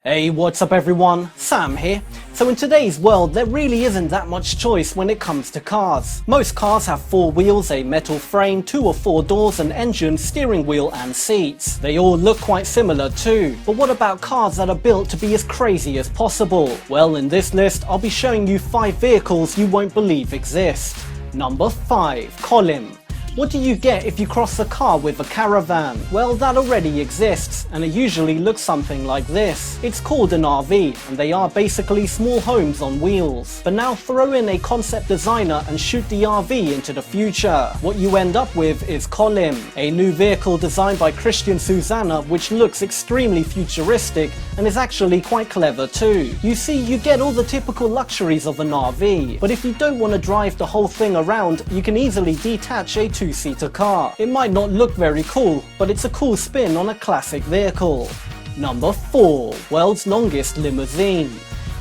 Hey, what's up everyone? Sam here. So in today's world, there really isn't that much choice when it comes to cars. Most cars have 4 wheels, a metal frame, 2 or 4 doors, an engine, steering wheel and seats. They all look quite similar too. But what about cars that are built to be as crazy as possible? Well, in this list, I'll be showing you 5 vehicles you won't believe exist. Number 5. Colim. What do you get if you cross a car with a caravan? Well, that already exists, and it usually looks something like this. It's called an RV, and they are basically small homes on wheels. But now throw in a concept designer and shoot the RV into the future. What you end up with is Colim, a new vehicle designed by Christian Susana, which looks extremely futuristic and is actually quite clever too. You see, you get all the typical luxuries of an RV, but if you don't want to drive the whole thing around, you can easily detach a 2-seater car. It might not look very cool, but it's a cool spin on a classic vehicle. Number 4. World's longest limousine.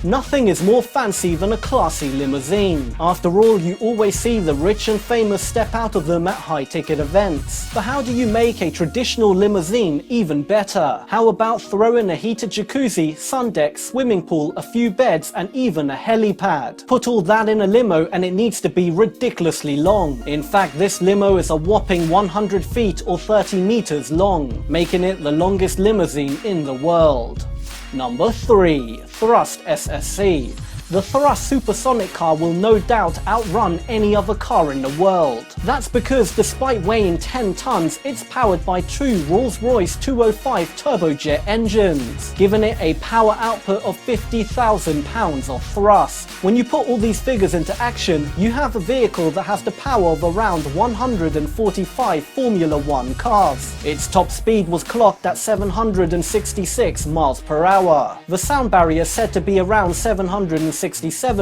Nothing is more fancy than a classy limousine. After all, you always see the rich and famous step out of them at high-ticket events. But how do you make a traditional limousine even better? How about throw in a heated jacuzzi, sun deck, swimming pool, a few beds and even a helipad? Put all that in a limo and it needs to be ridiculously long. In fact, this limo is a whopping 100 feet or 30 meters long, making it the longest limousine in the world. Number 3. Thrust SSC. The Thrust supersonic car will no doubt outrun any other car in the world. That's because despite weighing 10 tons, it's powered by 2 Rolls-Royce 205 turbojet engines, giving it a power output of 50,000 pounds of thrust. When you put all these figures into action, you have a vehicle that has the power of around 145 Formula 1 cars. Its top speed was clocked at 766 miles per hour. The sound barrier is said to be around 767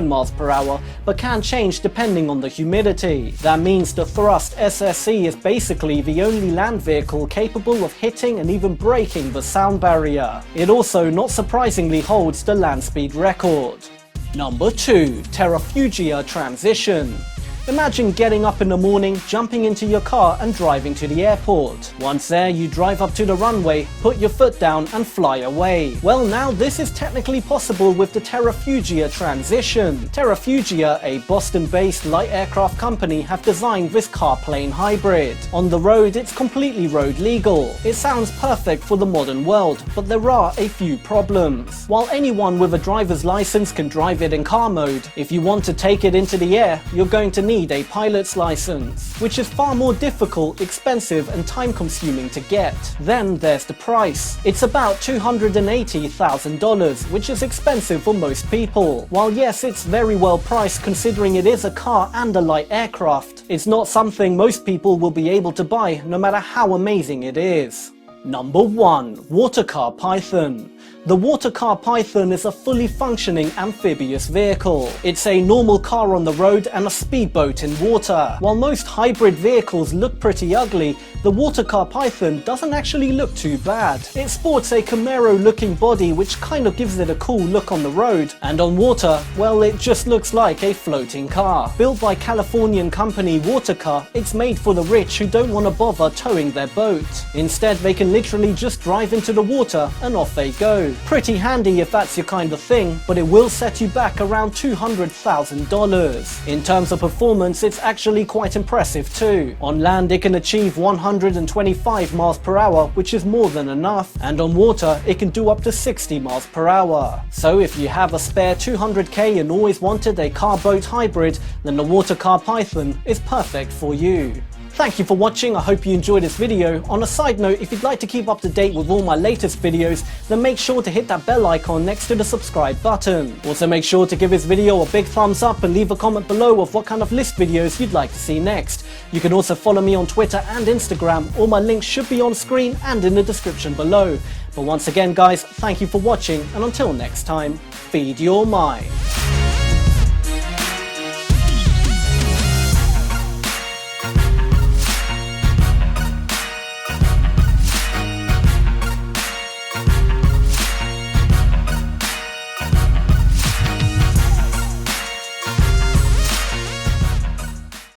miles per hour, but can change depending on the humidity. That means the Thrust SSC is basically the only land vehicle capable of hitting and even breaking the sound barrier. It also, not surprisingly, holds the land speed record. Number 2. Terrafugia Transition. Imagine getting up in the morning, jumping into your car and driving to the airport. Once there, you drive up to the runway, put your foot down and fly away. Well, now this is technically possible with the Terrafugia Transition. Terrafugia, a Boston-based light aircraft company, have designed this car-plane hybrid. On the road, it's completely road legal. It sounds perfect for the modern world, but there are a few problems. While anyone with a driver's license can drive it in car mode, if you want to take it into the air, you're going to need a pilot's license, which is far more difficult, expensive and time-consuming to get. Then there's the price. It's about $280,000, which is expensive for most people. While yes, it's very well priced considering it is a car and a light aircraft, it's not something most people will be able to buy, no matter how amazing it is. Number 1. Watercar Python. The Watercar Python is a fully functioning amphibious vehicle. It's a normal car on the road and a speedboat in water. While most hybrid vehicles look pretty ugly, the Watercar Python doesn't actually look too bad. It sports a Camaro-looking body which kind of gives it a cool look on the road, and on water, well, it just looks like a floating car. Built by Californian company Watercar, it's made for the rich who don't want to bother towing their boat. Instead, they can literally just drive into the water and off they go. Pretty handy if that's your kind of thing, but it will set you back around $200,000. In terms of performance, it's actually quite impressive too. On land, it can achieve 125 miles per hour, which is more than enough, and on water, it can do up to 60 miles per hour. So if you have a spare 200k and always wanted a car-boat hybrid, then the Watercar Python is perfect for you. Thank you for watching, I hope you enjoyed this video. On a side note, if you'd like to keep up to date with all my latest videos, then make sure to hit that bell icon next to the subscribe button. Also make sure to give this video a big thumbs up and leave a comment below of what kind of list videos you'd like to see next. You can also follow me on Twitter and Instagram, all my links should be on screen and in the description below. But once again guys, thank you for watching, and until next time, feed your mind.